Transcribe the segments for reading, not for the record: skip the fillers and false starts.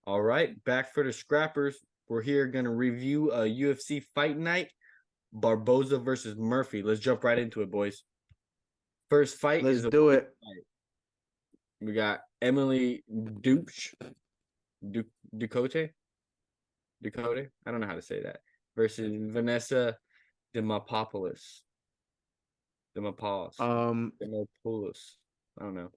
All right, back for the scrappers. We're here gonna review a UFC fight night, Barboza versus Murphy. Let's jump right into it, boys. First fight Let's is a do it. fight. We got Emily Ducote. Ducote. I don't know how to say that. Versus Vanessa Demopoulos. Demopoulos. Um, Demopoulos. I don't know.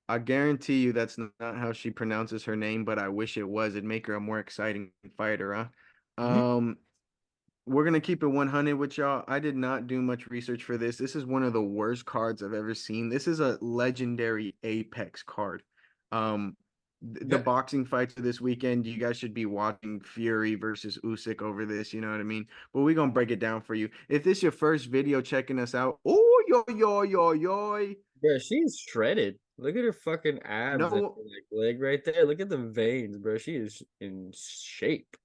I guarantee you that's not how she pronounces her name, but I wish it was. It'd make her a more exciting fighter, huh? Um, we're gonna keep it 100 with y'all. I did not do much research for this. This is one of the worst cards I've ever seen. This is a legendary Apex card. The boxing fights of this weekend, you guys should be watching Fury versus Usyk over this. You know what I mean? But we're gonna break it down for you. If this is your first video checking us out, oh yo yo yo yo, Bro, she's shredded. Look at her fucking abs and her, no. like leg right there. Look at the veins, bro. She is in shape.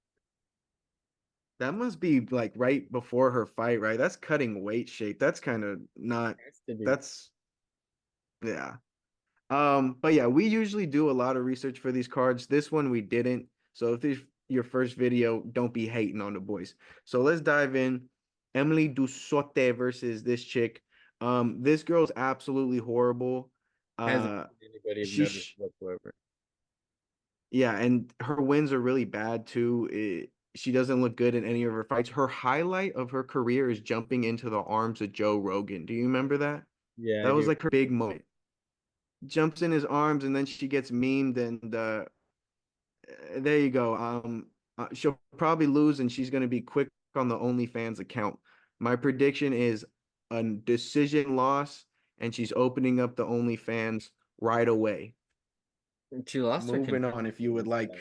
That must be like right before her fight, right? That's cutting weight shape. That's kind of not, Has to be. that's yeah. But yeah, we usually do a lot of research for these cards. This one we didn't. So if this is your first video, don't be hating on the boys. So let's dive in. Emily Dusote versus this chick. This girl's absolutely horrible. Hasn't Uh anybody have noticed she whatsoever. Yeah, and her wins are really bad too. She doesn't look good in any of her fights. Her highlight of her career is jumping into the arms of Joe Rogan. Do you remember that? Yeah, I That was do. like her big moment. Jumps in his arms and then she gets memed and there you go. She'll probably lose and she's going to be quick on the OnlyFans account. My prediction is a decision loss and she's opening up the OnlyFans right away. She lost her Moving contender on if you would like. fight.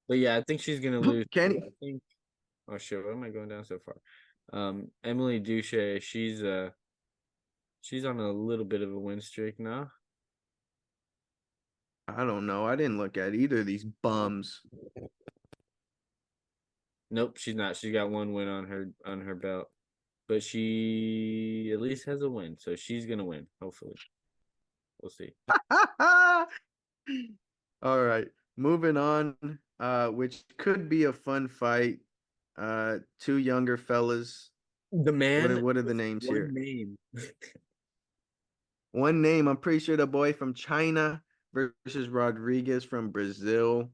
But yeah, I think she's gonna lose. Kenny. I think. Oh shit! Why am I going down so far? Emily Duche, she's on a little bit of a win streak now. I don't know. I didn't look at either of these bums. Nope, she's not. She got one win on her belt, but she at least has a win, so she's gonna win. Hopefully, we'll see. All right. Moving on, which could be a fun fight. Two younger fellas. The man What are the with names one here? name. One name, I'm pretty sure the boy from China versus Rodriguez from Brazil.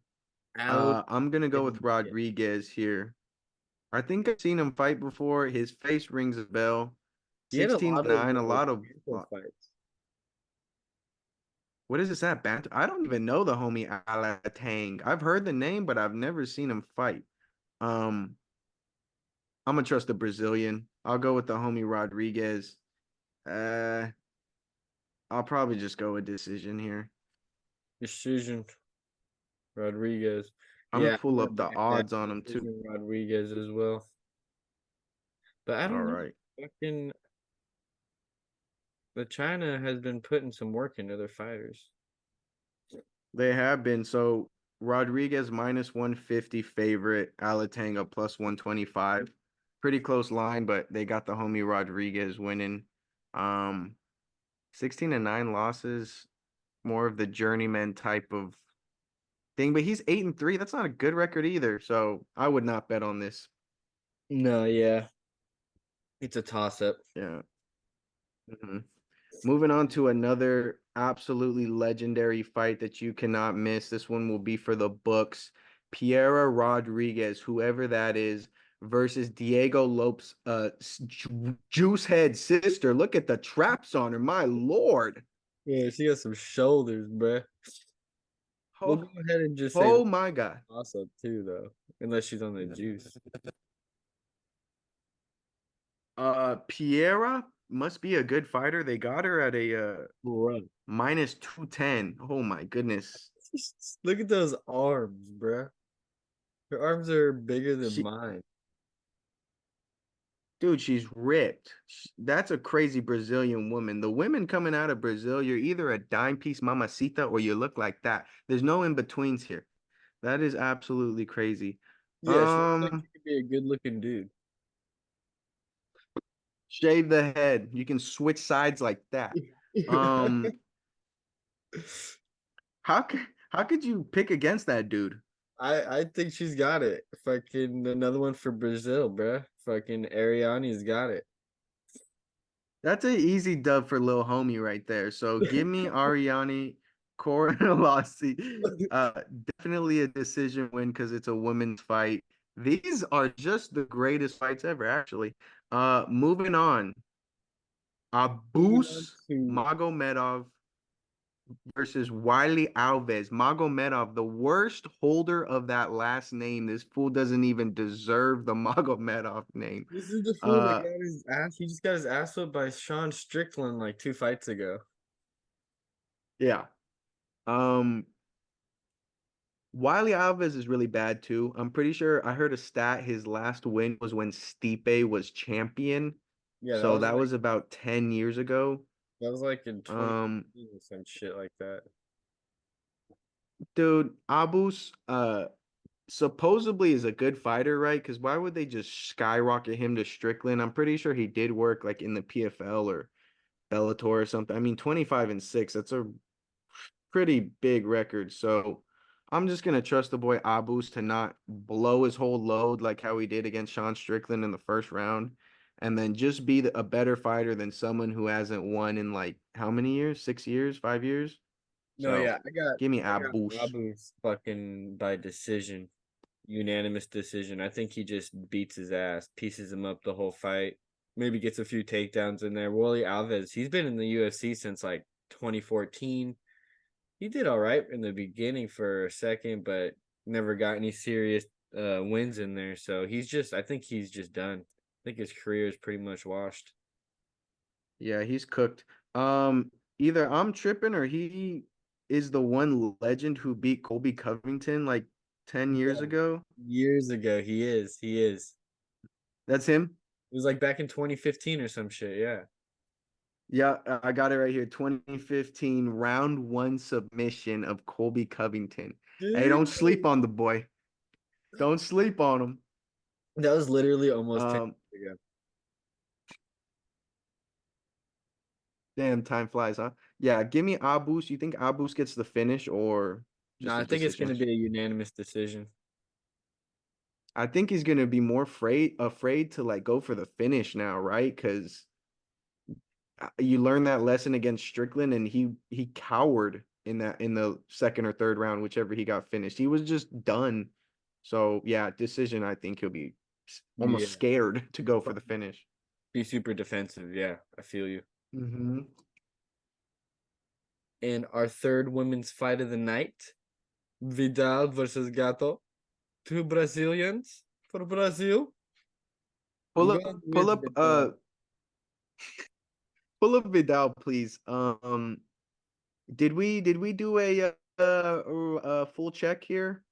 Out. I'm gonna go with Rodriguez here. I think I've seen him fight before. His face rings a bell. He had a lot of 16-9, a lot of fights. what is this at Bant? I don't even know the homie Alatang. I've heard the name, but I've never seen him fight. Um, I'm gonna trust the Brazilian. I'll go with the homie Rodriguez. Uh, I'll probably just go with decision here. Decision Rodriguez. I'm gonna Yeah, I'm pull gonna up the back that odds on him too. decision Rodriguez as well. But I All don't know. right. Fucking but China has been putting some work into their fighters. They have been. So Rodriguez minus 150 favorite, Alatanga plus 125. Pretty close line, but they got the homie Rodriguez winning. Um, 16-9 losses, more of the journeyman type of thing, but he's 8-3. That's not a good record either. So I would not bet on this. No, yeah. It's a toss up. Yeah. Mhm. Moving on to another absolutely legendary fight that you cannot miss. This one will be for the books. Piera Rodriguez, whoever that is, versus Diego Lopes, Juicehead sister. Look at the traps on her, my lord. Yeah, she got some shoulders, bruh. We'll go Oh, ahead and just say oh my God. toss up too, though. Unless she's on the juice. Piera must be a good fighter. They got her at a Run. minus 210. Oh my goodness. Look at those arms, bruh. Her arms are bigger than She mine. Dude, she's ripped. That's a crazy Brazilian woman. The women coming out of Brazil, you're either a dime piece mamacita or you look like that. There's no in betweens here. That is absolutely crazy. Yeah, she looks like Um, she could be a good looking dude. Shave the head. You can switch sides like that. Um, how How could you pick against that dude? I think she's got it. Fucking another one for Brazil, bruh. Fucking Ariani's got it. That's an easy dub for Lil Homie right there. So give me Ariane Cornelossi. Definitely a decision win because it's a women's fight. These are just the greatest fights ever, actually. Moving on. Moving on Abus to Magomedov versus Warlley Alves. Magomedov, the worst holder of that last name. This fool doesn't even deserve the Magomedov name. this is the fool that Uh, got his ass. He just got his ass whipped by Sean Strickland like 2 fights ago. yeah. Um, Warlley Alves is really bad too. I'm pretty sure I heard a stat. His last win was when Stipe was champion. Yeah, So that was about 10 years ago. that was like in Um, 2015 or some shit like that. dude, Abus, supposedly is a good fighter, right? Because why would they just skyrocket him to Strickland? I'm pretty sure he did work like in the PFL or Bellator or something. I mean, 25-6, that's a pretty big record. So I'm just gonna trust the boy Abus to not blow his whole load like how he did against Sean Strickland in the first round, and then just be a better fighter than someone who hasn't won in like how many years? 6 years, 5 years? No, So yeah, give me I got Abus. Abu's fucking by decision, unanimous decision. I think he just beats his ass, pieces him up the whole fight. Maybe gets a few takedowns in there. Warlley Alves, he's been in the UFC since like 2014. He did all right in the beginning for a second, but never got any serious wins in there. So I think he's just done. I think his career is pretty much washed. Yeah, he's cooked. Either I'm tripping or he is the one legend who beat Colby Covington like 10 years Yeah, ago. years ago, he is. He is. That's him. It was like back in 2015 or some shit. Yeah. Yeah, I got it right here. 2015 round one submission of Colby Covington. Hey, don't sleep Dude. on the boy. Don't sleep on him. That was literally almost 10 Um, years ago. damn, time flies, huh? Yeah, give me Abus. You think Abus gets the finish or No, just a I think it's going decision? to be a unanimous decision. I think he's gonna be more afraid to like go for the finish now, right? Because you learned that lesson against Strickland, and he cowered in the second or third round, whichever he got finished. He was just done. So yeah, decision. I think he'll be Yeah. almost scared to go for the finish. Be super defensive. Yeah, I feel you. Mm-hmm. And our third women's fight of the night, Vidal versus Gato. Two Brazilians for Brazil. I'm Pull up, going pull with up, Vidal. pull up Vidal, please. Did we do a full check here?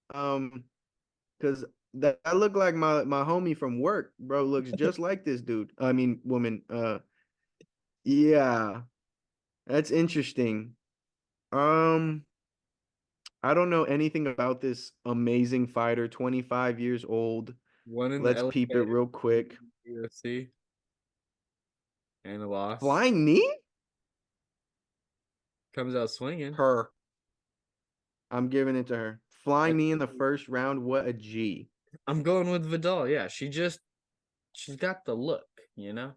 Because that looked like my homie from work, bro. Looks just like this dude. I mean, woman. Yeah, that's interesting. Um, I don't know anything about this amazing fighter, 25 years old. One in the Let's peep it elevator real quick. UFC and a loss. Flying knee? Comes out swinging. Her. I'm giving it to her. Flying knee in the first round. What a G. I'm going with Vidal. Yeah, she's got the look, you know?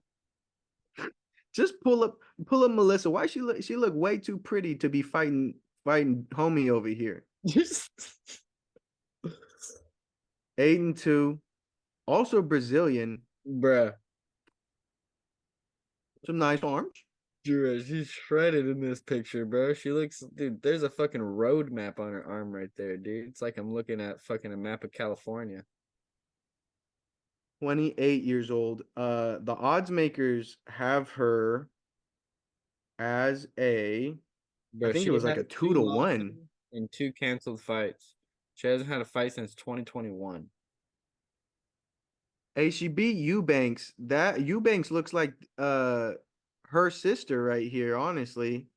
Just pull up Melissa. Why she look way too pretty to be fighting homie over here. 8-2. Also Brazilian. Bruh. Some nice arms. Dude, she's shredded in this picture, bro. She looks, dude, there's a fucking road map on her arm right there, dude. It's like I'm looking at fucking a map of California. 28 years old. The odds makers have her as I Bro, think it she was like has a two two to losses one. and two canceled fights. She hasn't had a fight since 2021. Hey, she beat Eubanks. That Eubanks looks like her sister right here, honestly.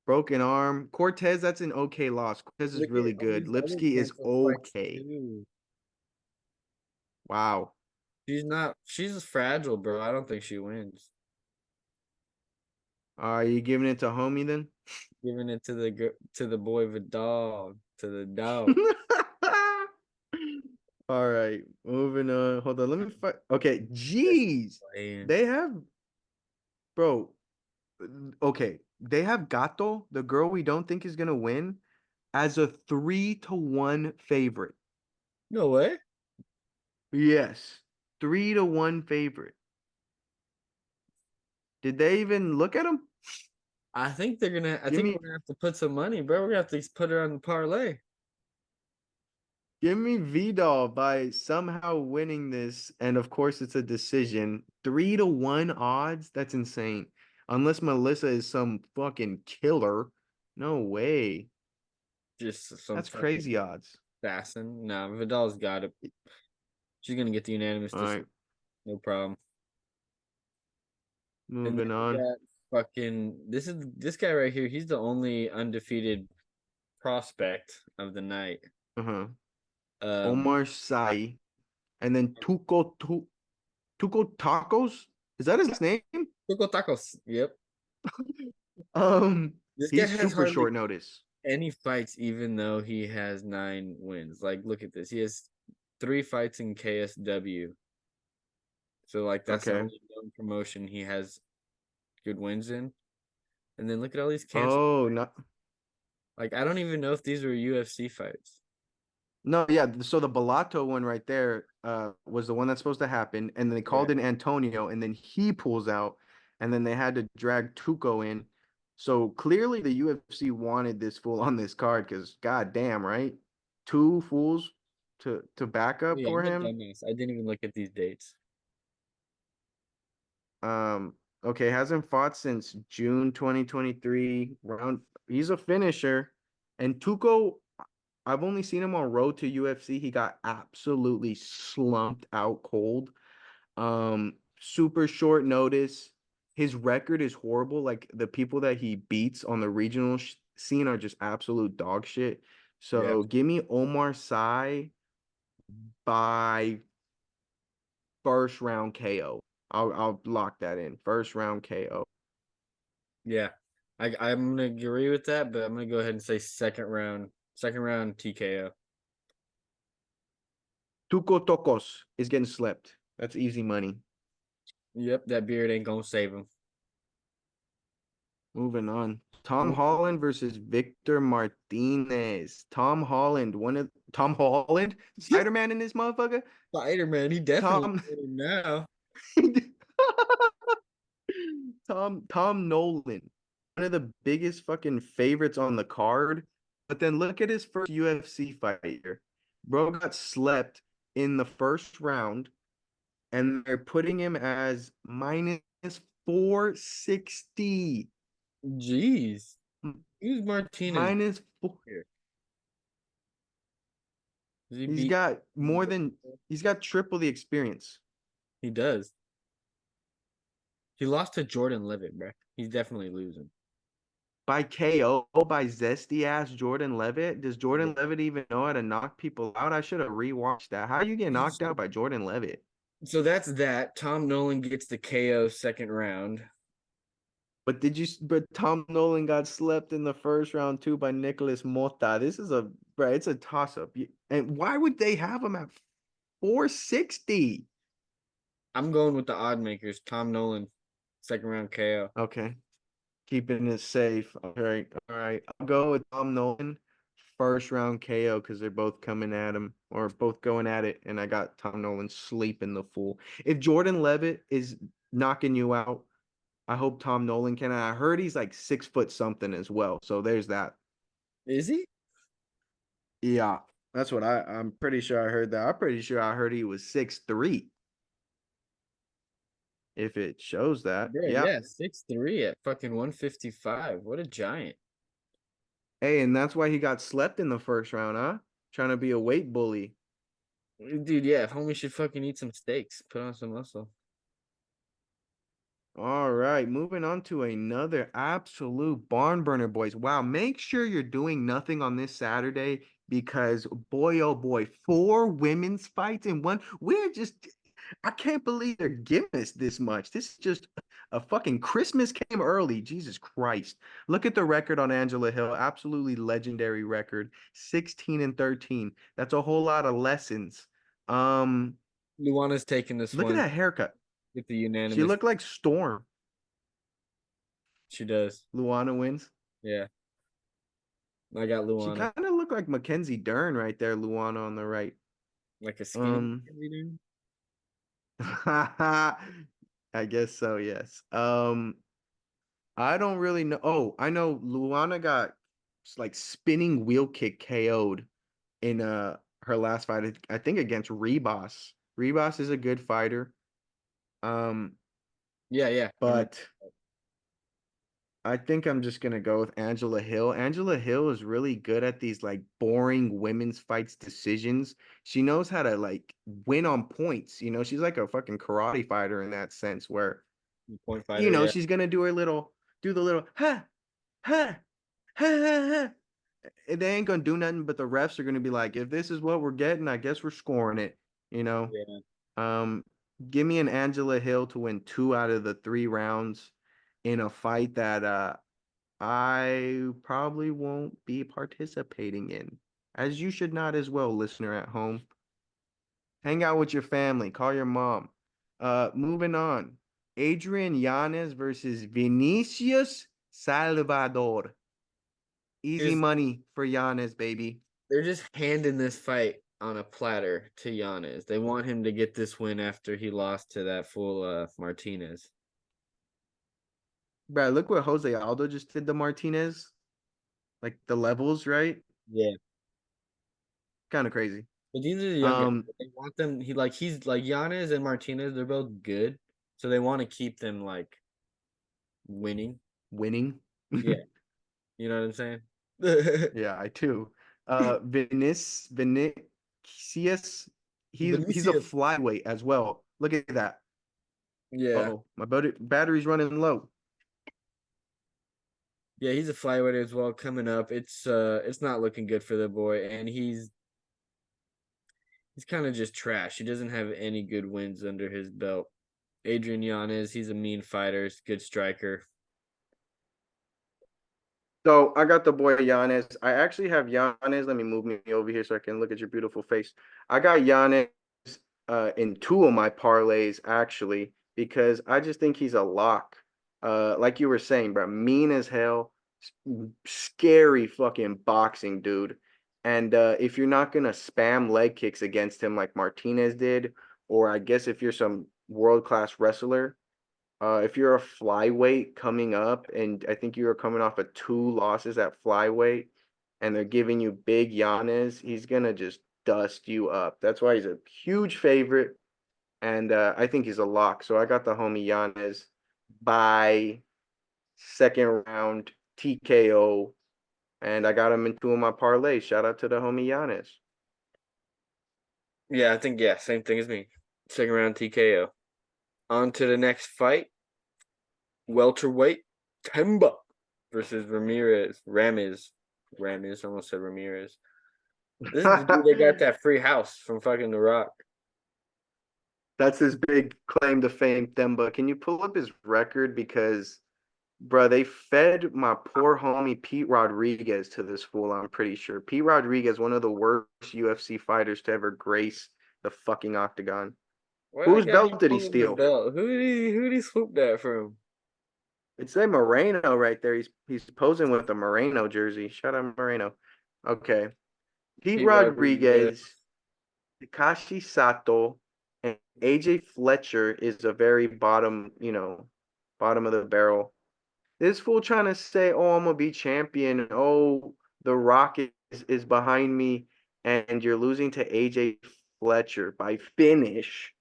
Broken arm. Cortez, that's an okay loss. Cortez is Look at really all good. these other Lipsky is canceled fights okay. too. Wow. She's fragile, bro. I don't think she wins. Are you giving it to homie then? Giving it to the boy Vidal, to the dog. All right, moving on. Hold on, let me find. Okay, Just jeez, playing. they have, bro. Okay, they have Gato, the girl we don't think is gonna win, as a 3-1 favorite. No way. Yes, 3-1 favorite. Did they even look at him? I think they're gonna. I Give think me, we're gonna have to put some money, bro. We're gonna have to put her on the parlay. give me Vidal by somehow winning this, and of course it's a decision. 3-1 odds. That's insane. Unless Melissa is some fucking killer. No way. Just some That's fucking crazy odds. assassin. Nah, Vidal's got it. She's gonna get the unanimous All decision. right, No problem. And then moving we on. got fucking this guy right here. He's the only undefeated prospect of the night. Uh-huh. Um, Oumar Sy, and then Tuco Tacos. Is that his name? Coco Tacos. Yep. This guy He's has super hardly short notice. any fights, even though he has 9 wins. Like, look at this. He has 3 fights in KSW. So, like, that's the Okay. only known promotion he has good wins in. And then look at all these canceled. Oh, no. Like, I don't even know if these were UFC fights. No, yeah. So the Bellato one right there was the one that's supposed to happen. And then they Yeah. called in Antonio, and then he pulls out, and then they had to drag Tuco in. So clearly the UFC wanted this fool on this card because goddamn, right? Two fools to back Oh, up yeah, for I'm a him. dumbass. I didn't even look at these dates. Okay, hasn't fought since June 2023. He's a finisher. And Tuco, I've only seen him on road to UFC. He got absolutely slumped out cold. Super short notice. His record is horrible. Like the people that he beats on the regional scene are just absolute dog shit. Yeah. So give me Oumar Sy by first round KO. I'll lock that in. First round KO. Yeah. I'm gonna agree with that, but I'm gonna go ahead and say second round TKO. Tuco Tocos is getting slept. That's easy money. Yep, that beard ain't gonna save him. Moving on. Tom Holland versus Victor Martinez. Tom Holland, Spider-Man in this motherfucker. Spider Man, he definitely Tom winning now. Tom Nolan, one of the biggest fucking favorites on the card. But then look at his first UFC fight here. Bro got slept in the first round, and they're putting him as minus 460. Jeez, who's Martinez Minus four. here? Does he He's beat? got more than he's got triple the experience. He does. He lost to Jordan Levitt, bro. He's definitely losing. By KO by zesty ass Jordan Levitt. Does Yeah. Jordan Levitt even know how to knock people out? I should have rewatched that. How you get knocked out by Jordan Levitt? So that's that. Tom Nolan gets the KO second round. But Tom Nolan got slept in the first round too by Nicholas Mota. This is it's a toss up. And why would they have him at 460? I'm going with the odd makers. Tom Nolan, second round KO. Okay. Keeping it safe. All right. All right. I'll go with Tom Nolan first round KO because they're both coming at him or both going at it. And I got Tom Nolan sleeping the fool. If Jordan Levitt is knocking you out, I hope Tom Nolan can. I heard he's like 6 foot something as well. So there's that. Is he? Yeah. That's what I'm pretty sure I heard that. I'm pretty sure I heard he was 6'3". If it shows that. Bro, Yeah. yeah, 6'3" at fucking 155. What a giant. Hey, and that's why he got slept in the first round, huh? Trying to be a weight bully. Dude, yeah, homie should fucking eat some steaks. Put on some muscle. All right, moving on to another absolute barn burner, boys. Wow, make sure you're doing nothing on this Saturday because boy, oh boy, 4 women's fights in one. I can't believe they're giving us this much. This is just A fucking Christmas came early. Jesus Christ. Look at the record on Angela Hill. Absolutely legendary record. 16-13. That's a whole lot of lessons. Um, Luana's taking this Look at one that haircut. with the She unanimous. looked like Storm. She does. Luana wins. Yeah. I got She Luana. kind of looked like Mackenzie Dern right there, Luana on the right. Like a skinny Um, dude. I guess so, yes. I don't really know. Oh, I know Luana got like spinning wheel kick KO'd in her last fight. I think against Rebos. Rebos is a good fighter. Yeah, yeah. I remember. But I think I'm just gonna go with Angela Hill. Angela Hill is really good at these like boring women's fights decisions. She knows how to like win on points. She's like a fucking karate fighter in that sense where, Point fighter, yeah. she's gonna do the little ha ha ha ha ha. They ain't gonna do nothing, but the refs are gonna be like, if this is what we're getting, I guess we're scoring it. You know. Yeah. Um, Give me an Angela Hill to win 2 out of the 3 rounds in a fight that I probably won't be participating in, as you should not as well, listener at home. Hang out with your family, call your mom. Moving on. Adrian Yanez versus Vinicius Salvador. Easy Here's money for Yanez, baby. they're just handing this fight on a platter to Yanez. They want him to get this win after he lost to that fool Martinez. Bro, look what Jose Aldo just did to Martinez. Like the levels, right? Yeah. Kind of crazy. But these are the young guys. Um, They want them. He's like Yanez and Martinez. They're both good, so they want to keep them like winning. Winning. Yeah, you know what I'm saying. Yeah, I too. Vinicius, he's a Vinicius. flyweight as well. Look at that. Yeah, Uh-oh, my battery's running low. yeah, he's a flyweight as well. Coming up, it's not looking good for the boy, and he's kind of just trash. He doesn't have any good wins under his belt. Adrian Yanez, he's a mean fighter, good striker. So I got the boy Yanez. I actually have Yanez. Let me move me over here so I can look at your beautiful face. I got Yanez in 2 of my parlays actually because I just think he's a lock. Like you were saying, bro, mean as hell, scary fucking boxing dude. And if you're not gonna spam leg kicks against him like Martinez did, or I guess if you're some world-class wrestler, if you're a flyweight coming up, and I think you were coming off of 2 losses at flyweight, and they're giving you big Yanez, he's gonna just dust you up. That's why he's a huge favorite, and I think he's a lock. So I got the homie Yanez by second round TKO, and I got him in 2 of my parlays. Shout out to the homie Yanez. Yeah, I think same thing as me. Second round TKO. On to the next fight. Welterweight Temba versus Ramirez. Almost said Ramirez. This is the dude that got that free house from fucking The Rock. That's his big claim to fame, Themba. Can you pull up his record? Because, bruh, they fed my poor homie Pete Rodriguez to this fool, I'm pretty sure. Pete Rodriguez, one of the worst UFC fighters to ever grace the fucking octagon. Why Whose that guy belt did he holding the steal? belt? Who did he swoop that from? It's a Moreno right there. He's posing with the Moreno jersey. Shout out Moreno. Okay. Pete Pete Rodriguez. Rodriguez, Takashi Sato, and AJ Fletcher is a very bottom of the barrel. This fool trying to say, "Oh, I'm gonna be champion. Oh, the Rock is behind me," and you're losing to AJ Fletcher by finish,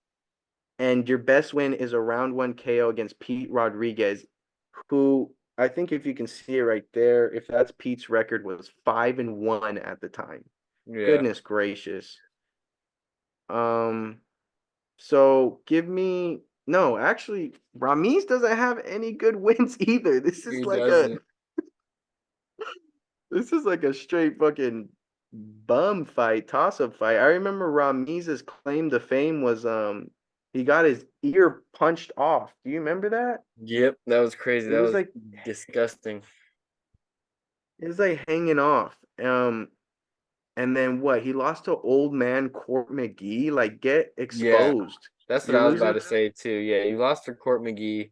and your best win is a round 1 KO against Pete Rodriguez, who I think if you can see it right there, if that's Pete's record was 5-1 at the time. Yeah. Goodness gracious. Um, so give me no, actually, Ramis doesn't have any good wins either. He doesn't. This is like a straight fucking bum fight, toss-up fight. I remember Ramiz's claim to fame was He got his ear punched off. Do you remember that? Yep, that was crazy. It That was was like disgusting. it was like hanging off. And then what? He lost to old man Court McGee. Like, get Yeah, exposed. that's what You're I was about losing. to say too. Yeah, you lost to Court McGee,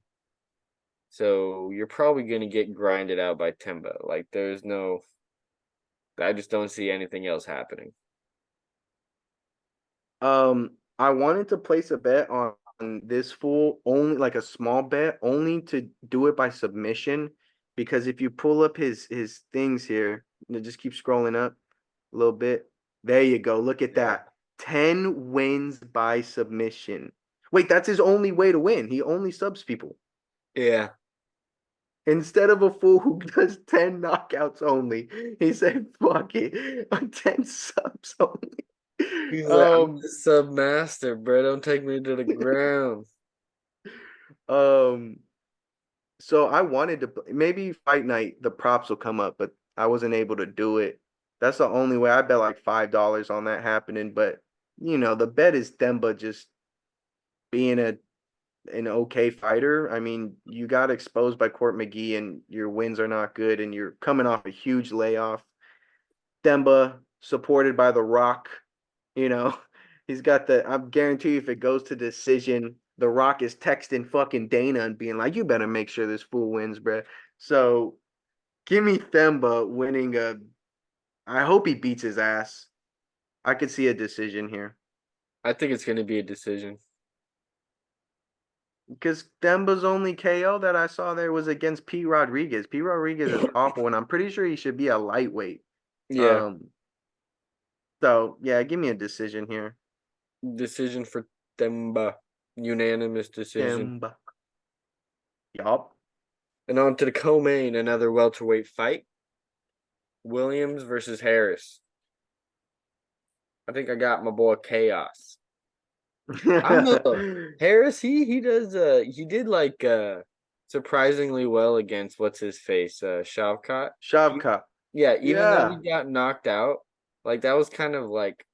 so you're probably gonna get grinded out by Timba. Like, there's no, I just don't see anything else happening. I wanted to place a bet on this fool, only like a small bet, only to do it by submission. Because if you pull up his things here, just keep scrolling up a little bit. There you go. Look at Yeah. that. 10 wins by submission. Wait, that's his only way to win. He only subs people. Yeah. Instead of a fool who does 10 knockouts only, he said, fuck it, 10 subs only. He's like, I'm Um, the submaster, bro. Don't take me to the ground. um, so I wanted to maybe fight night, the props will come up, but I wasn't able to do it. That's the only way. I bet like $5 on that happening, but the bet is Themba just being an okay fighter. I mean, you got exposed by Court McGee and your wins are not good, and you're coming off a huge layoff. Demba, supported by The Rock. You know, he's got I'm guarantee you if it goes to decision, The Rock is texting fucking Dana and being like, you better make sure this fool wins, bruh. So give me Themba winning I hope he beats his ass. I could see a decision here. I think it's gonna be a decision. Because Themba's only KO that I saw there was against P. Rodriguez. P. Rodriguez is awful, and I'm pretty sure he should be a lightweight. Yeah, Um, so yeah, give me a decision here. decision for Themba. Unanimous decision. Themba. Yup. And on to the co-main, another welterweight fight. Williams versus Harris. I think I got my boy Chaos. I don't know though. Harris, he does he did like surprisingly well against what's his face, Shavkat. He, Shavkat. yeah, even though he Yeah, got knocked out, like that was kind of like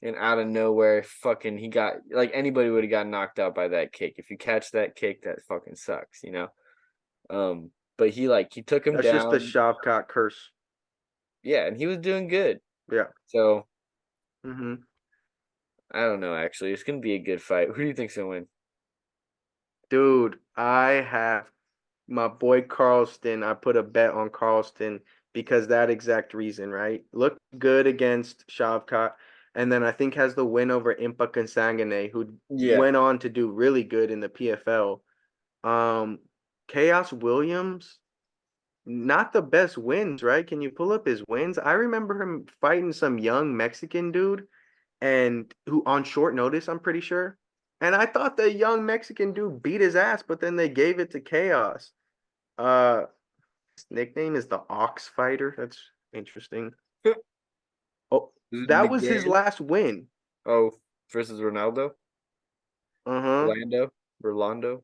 an out of nowhere fucking he got like anybody would have got knocked out by that kick. If you catch that kick, that fucking sucks, you know? But he took him that's just the down. Shavkat curse. Yeah, and he was doing good. Yeah. So hmm I don't know actually. It's gonna be a good fight. Who do you think's gonna win? Dude, I have my boy Carlston. I put a bet on Carlston because that exact reason, right? Looked good against Shavkat, and then I think has the win over Impa Kansangane, who Yeah. went on to do really good in the PFL. Um, Chaos Williams, not the best wins, right? Can you pull up his wins? I remember him fighting some young Mexican dude and who on short notice, I'm pretty sure. And I thought the young Mexican dude beat his ass, but then they gave it to Chaos. Uh, his nickname is the Ox Fighter. That's interesting. Oh, that was his Miguel. last win. Oh, versus Ronaldo? Uh-huh. Rolando?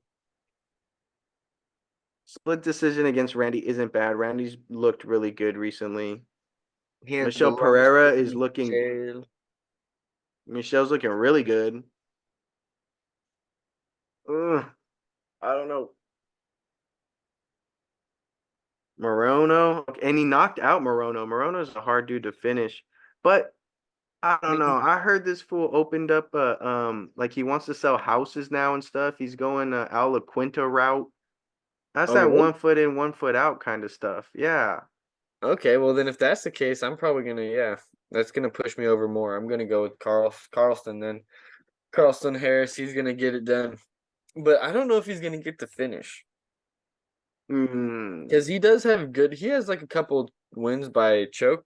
Split decision against Randy isn't bad. Randy's looked really good recently. He has the Michelle lungs Pereira for is looking. Michelle. Michelle's looking really good. Ugh, I don't know. Morono, and he knocked out Morono. Morono's a hard dude to finish, but I I don't mean, know. I heard this fool opened up a like he wants to sell houses now and stuff. He's going Al La Quinta route. That's oh that really? 1 foot in, 1 foot out kind of stuff. Yeah. Okay, well then if that's the case, I'm probably gonna that's gonna push me over more. I'm gonna go with Carlston then. Carlston Harris, he's gonna get it done. But I don't know if he's gonna get the finish. Mm. Because he has like a couple wins by choke.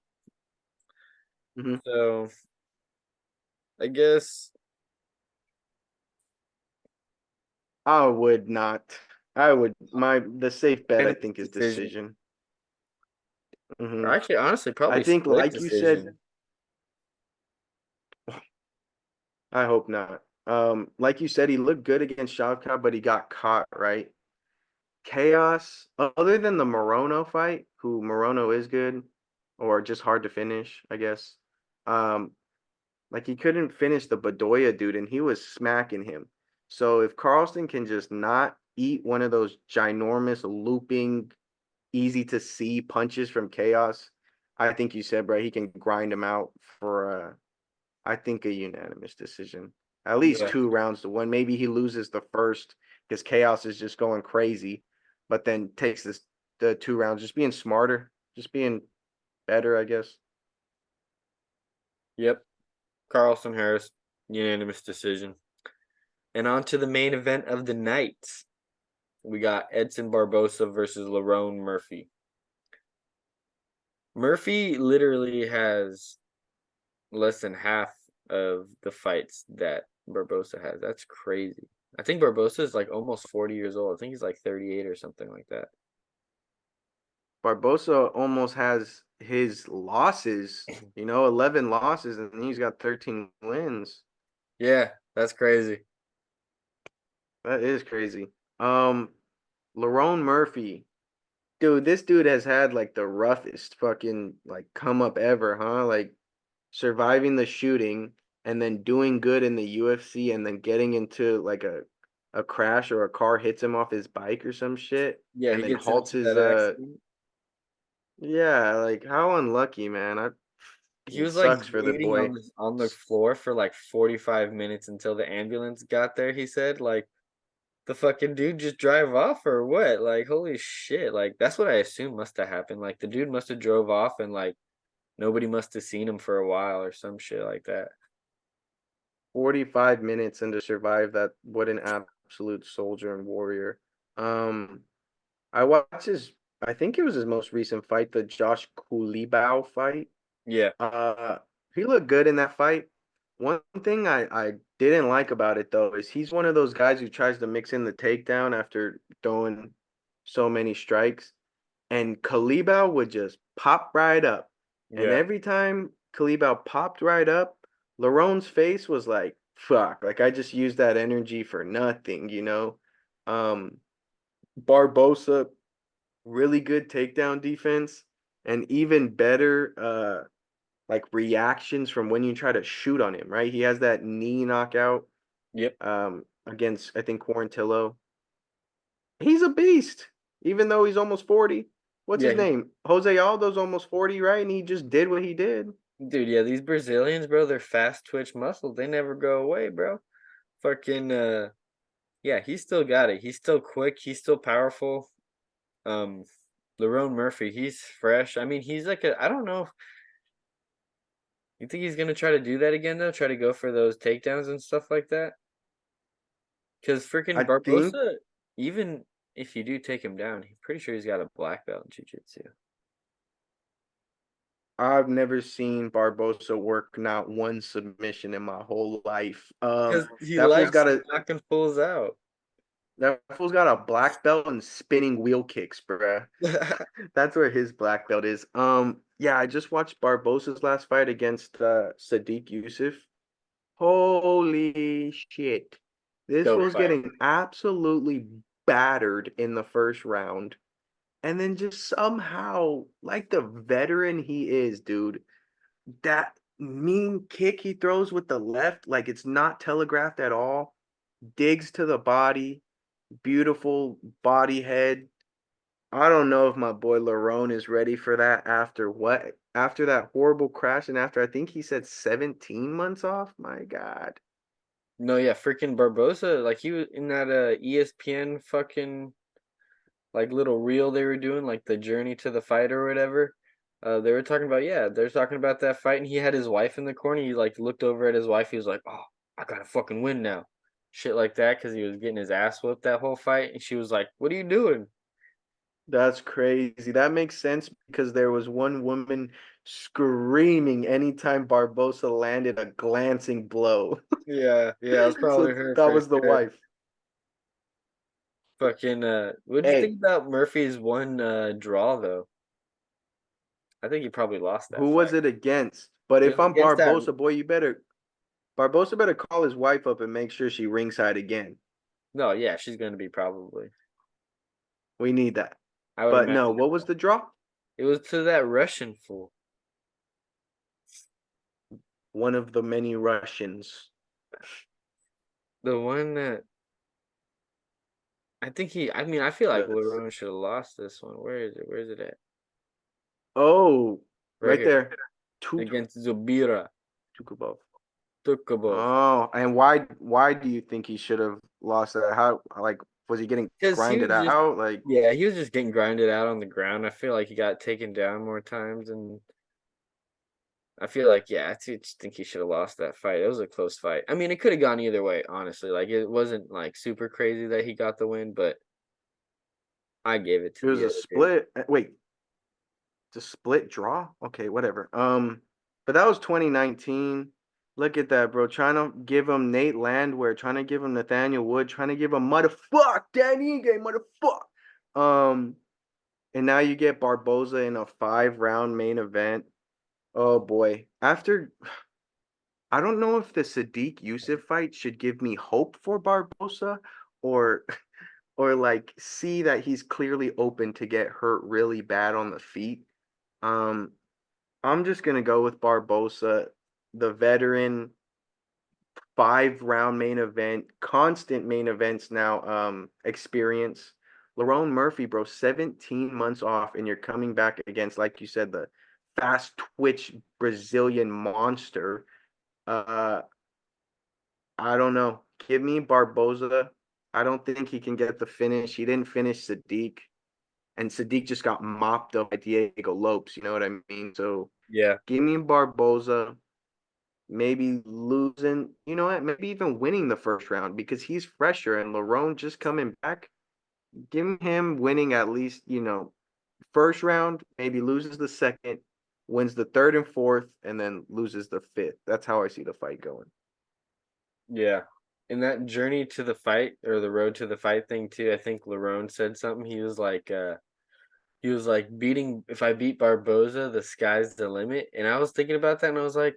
hmm So I guess I would not. I would the safe bet I finish think is decision. decision. Or hmm actually, honestly, I probably think split like you said, decision. I hope not. Like you said, he looked good against Shavkat, but he got caught, right? Chaos, other than the Morono fight, who Morono is good or just hard to finish, I guess. Um, Like he couldn't finish the Bedoya dude, and he was smacking him. So if Carlston can just not eat one of those ginormous looping, easy to see punches from Chaos, I think you said, bro, he can grind him out for I think a unanimous decision. At least Yeah. 2 rounds to one. Maybe he loses the first because Chaos is just going crazy, but then takes the 2 rounds, just being smarter, just being better, I guess. Yep. Carlson Harris, unanimous decision. And on to the main event of the night. We got Edson Barboza versus Lerone Murphy. Murphy literally has less than half of the fights that Barboza has. That's crazy. I think Barboza is like almost 40 years old. I think he's like 38 or something like that. Barbosa almost has his losses, 11 losses, and he's got 13 wins. Yeah, that's crazy. That is crazy. Lerone Murphy, dude, this dude has had like the roughest fucking like come up ever, huh? Like surviving the shooting and then doing good in the UFC and then getting into like a crash or a car hits him off his bike or some shit Yeah, and he then gets halts into his that accident. yeah, like how unlucky, man. He It was like sucks for the bleeding boy. on the floor for like 45 minutes until the ambulance got there, he said. Like the fucking dude just drive off or what? Like holy shit. Like that's what I assume must have happened. Like the dude must have drove off and like nobody must have seen him for a while or some shit like that. 45 minutes and to survive that, what an absolute soldier and warrior. Um, I watched his, I think it was his most recent fight, the Josh Kulibao fight. Yeah. Uh, he looked good in that fight. One thing I didn't like about it though is he's one of those guys who tries to mix in the takedown after throwing so many strikes, and Kalibao would just pop right up. And Yeah. every time Kalibao popped right up, Larone's face was like, fuck, like I just used that energy for nothing. Um, Barbosa, really good takedown defense, and even better like reactions from when you try to shoot on him, right? He has that knee knockout Yep. against I think Quarantillo. He's a beast, even though he's almost 40. What's Yeah, his name? Jose Aldo's almost 40, right? And he just did what he did. dude, yeah, these Brazilians, bro, they're fast twitch muscles. They never go away, bro. Fucking yeah, he's still got it. He's still quick, he's still powerful. Um Lerone Murphy, he's fresh. I mean, he's like a I don't know. You think he's gonna try to do that again though? Try to go for those takedowns and stuff like that? Because freaking I think Barbosa, even if you do take him down, he's pretty sure he's got a black belt in jiu-jitsu. I've never seen Barbosa work not one submission in my whole life. Because he That fool's likes got a knocking fools out. that fool's got a black belt and spinning wheel kicks, bruh. That's where his black belt is. Yeah, I just watched Barbosa's last fight against Sadiq Yusuf. Holy shit. This Dope fool's fight. getting absolutely battered in the first round. And then just somehow, like the veteran he is, dude, that mean kick he throws with the left, like it's not telegraphed at all, digs to the body, beautiful body head. I don't know if my boy Larone is ready for that after what? After that horrible crash and after I think he said 17 months off? My God. No, yeah, freaking Barbosa, like he was in that ESPN fucking like little reel they were doing, like the journey to the fight or whatever. They were talking about yeah, they're talking about that fight, and he had his wife in the corner. He like looked over at his wife. He was like, "Oh, I gotta fucking win now," shit like that, because he was getting his ass whooped that whole fight, and she was like, "What are you doing?" That's crazy. That makes sense because there was one woman screaming anytime Barbosa landed a glancing blow. Yeah, yeah, it was probably So her that for was the sure. wife. Fucking what'd you Hey, think about Murphy's one draw though? I think he probably lost that who was fight. it against? But It if was I'm against that. Barbosa, boy, Barbosa better call his wife up and make sure she ringside again. No, yeah, she's gonna be probably. We need that. I would But no, imagine. what was the draw? It was to that Russian fool. one of the many Russians. The one that I mean, I feel like Yes. Lerone should have lost this one. Where is it? Where is it at? Oh, Right right here there. against Zubira Tukubov. Tukabov. Oh, and why do you think he should have lost that? How like was he getting Because he grinded was just, out? Like yeah, he was just getting grinded out on the ground. I feel like he got taken down more times, and I feel like, yeah, just think he should have lost that fight. It was a close fight. I mean, it could have gone either way, honestly. Like, it wasn't like super crazy that he got the win, but I gave it to it was the a other dude. split. Wait, it's a split draw? Okay, whatever. But that was 2019. Look at that, bro. Trying to give him Nate Landwehr, trying to give him Nathaniel Wood, trying to give him motherfuck Danny Ige, motherfuck. And now you get Barboza in a 5-round main event. Oh boy. I don't know if the Sadiq Yusuf fight should give me hope for Barboza or or like see that he's clearly open to get hurt really bad on the feet. Um, I'm just gonna go with Barboza, the veteran, 5-round main event, constant main events now, experience. Lerone Murphy, bro, 17 months off, and you're coming back against, like you said, the fast twitch Brazilian monster. Uh, I don't know. Give me Barboza. I don't think he can get the finish. He didn't finish Sadiq, and Sadiq just got mopped up by Diego Lopes. You know what I mean? So Yeah. give me Barboza. Maybe losing, you know what? Maybe even winning the first round because he's fresher and Lerone just coming back. Give him winning at least, first round, maybe loses the second, wins the third and fourth, and then loses the fifth. That's how I see the fight going. Yeah. In that journey to the fight or the road to the fight thing too, I think Lerone said something. He was like beating if I beat Barboza, the sky's the limit. And I was thinking about that and I was like,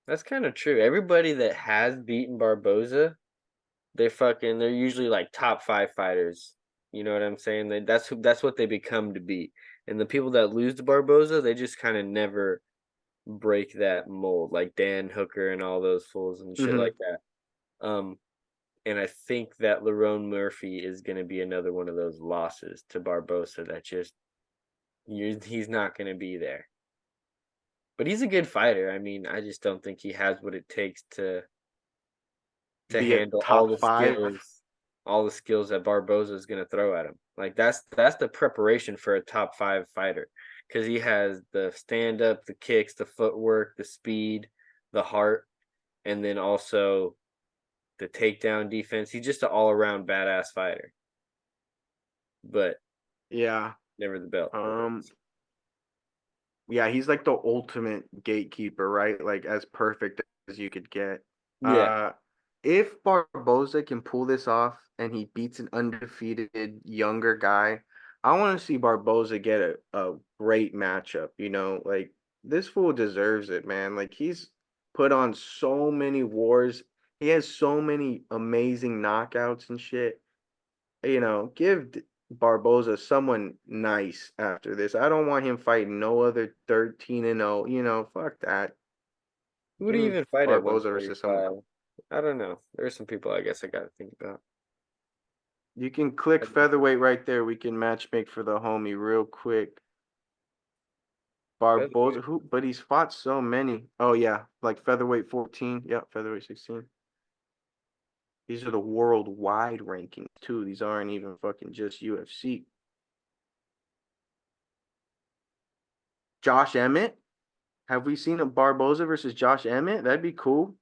that's kind of true. Everybody that has beaten Barboza, they're usually like top 5 fighters. You know what I'm saying? That's what they become to be. And the people that lose to Barboza, they just kind of never break that mold, like Dan Hooker and all those fools and shit Hmm. like that. And I think that Lerone Murphy is going to be another one of those losses to Barbosa that just he's not going to be there. But he's a good fighter. I mean, I just don't think he has what it takes to Be a handle top five. all the skills that Barboza is going to throw at him. Like that's the preparation for a top 5 fighter because he has the stand up, the kicks, the footwork, the speed, the heart, and then also the takedown defense. He's just an all around badass fighter, but Yeah. never the belt. Um, yeah, he's like the ultimate gatekeeper, right? Like as perfect as you could get. Yeah, Uh, if Barboza can pull this off and he beats an undefeated younger guy, I want to see Barboza get a great matchup. Like this fool deserves it, man. Like he's put on so many wars. He has so many amazing knockouts and shit. Give Barboza someone nice after this. I don't want him fighting no other 13-0. Fuck that. who would Give he me even fight at Barboza versus someone. 145? I don't know. There's some people I guess I got to think about. You can click featherweight right there. We can match make for the homie real quick. Barboza, Featherweight. who? But he's fought so many. Oh yeah, like featherweight 14. Yeah, featherweight 16. These are the worldwide rankings too. These aren't even fucking just UFC. Josh Emmett. Have we seen a Barboza versus Josh Emmett? That'd be cool.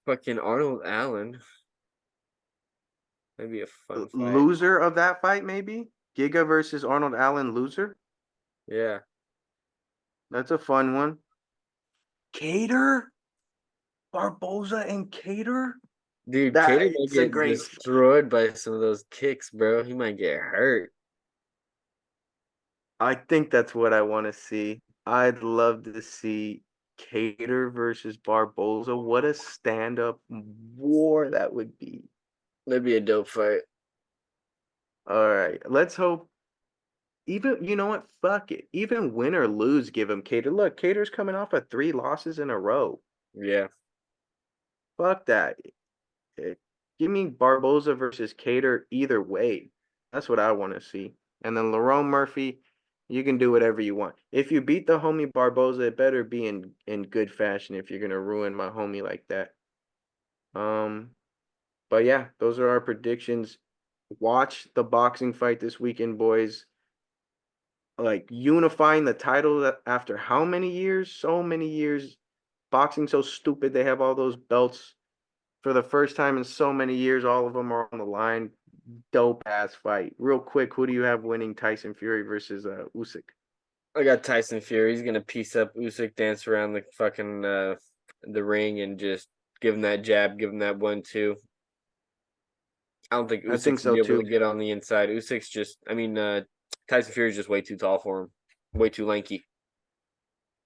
Fucking Arnold Allen. That'd be a fun fight. Loser of that fight, maybe Giga versus Arnold Allen. Loser. Yeah. That's a fun one. Cater Barboza and Cater. Dude, Cater might That's a get great. destroyed by some of those kicks, bro. He might get hurt. I think that's what I want to see. I'd love to see Cater versus Barboza. What a stand-up war that would be. That'd be a dope fight. All right, let's hope Even you know what? Fuck it. Even win or lose, give him Cater. Look, Cater's coming off of 3 losses in a row. Yeah. Fuck that. Eh, Give me Barboza versus Cater either way. That's what I want to see. And then Lerone Murphy, you can do whatever you want. If you beat the homie Barboza, it better be in good fashion if you're gonna ruin my homie like that. Um, but yeah, those are our predictions. Watch the boxing fight this weekend, boys. Like unifying the title after how many years? So many years. Boxing so stupid. They have all those belts for the first time in so many years. All of them are on the line. Dope ass fight. Real quick, who do you have winning Tyson Fury versus Usyk? I got Tyson Fury. He's gonna piece up Usyk, dance around the fucking the ring, and just give him that jab, give him that 1-2. I don't think I think Usyk's gonna so be able to too. get on the inside. Usyk's just, I mean, Tyson Fury's just way too tall for him, way too lanky.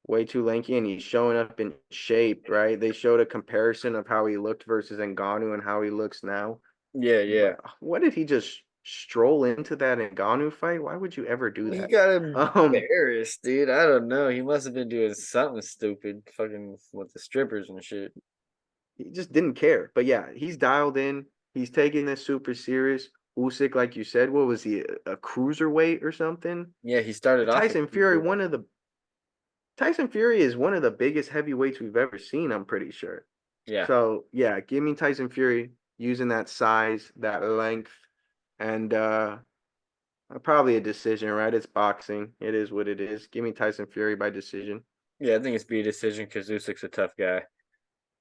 Way too lanky, and he's showing up in shape, right? They showed a comparison of how he looked versus Ngannou and how he looks now. Yeah, yeah. But what did he just stroll into that Ngannou fight? Why would you ever do He that? got Um, embarrassed, dude. I don't know. He must have been doing something stupid, fucking with the strippers and shit. he just didn't care. But yeah, he's dialed in. He's taking this super serious. Usyk, like you said, what was he, a cruiserweight or something? Yeah, he started off at Tyson Fury, cruiserweight. one of the Tyson Fury is one of the biggest heavyweights we've ever seen, I'm pretty sure. Yeah, So yeah, give me Tyson Fury using that size, that length, and probably a decision, right? It's boxing. It is what it is. Give me Tyson Fury by decision. yeah. I think it's be a decision because Usyk's a tough guy.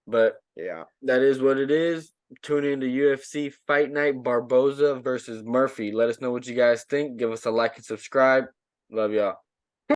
But Yeah. that is what it is. Tune into UFC Fight Night Barboza versus Murphy. Let us know what you guys think. Give us a like and subscribe. Love y'all.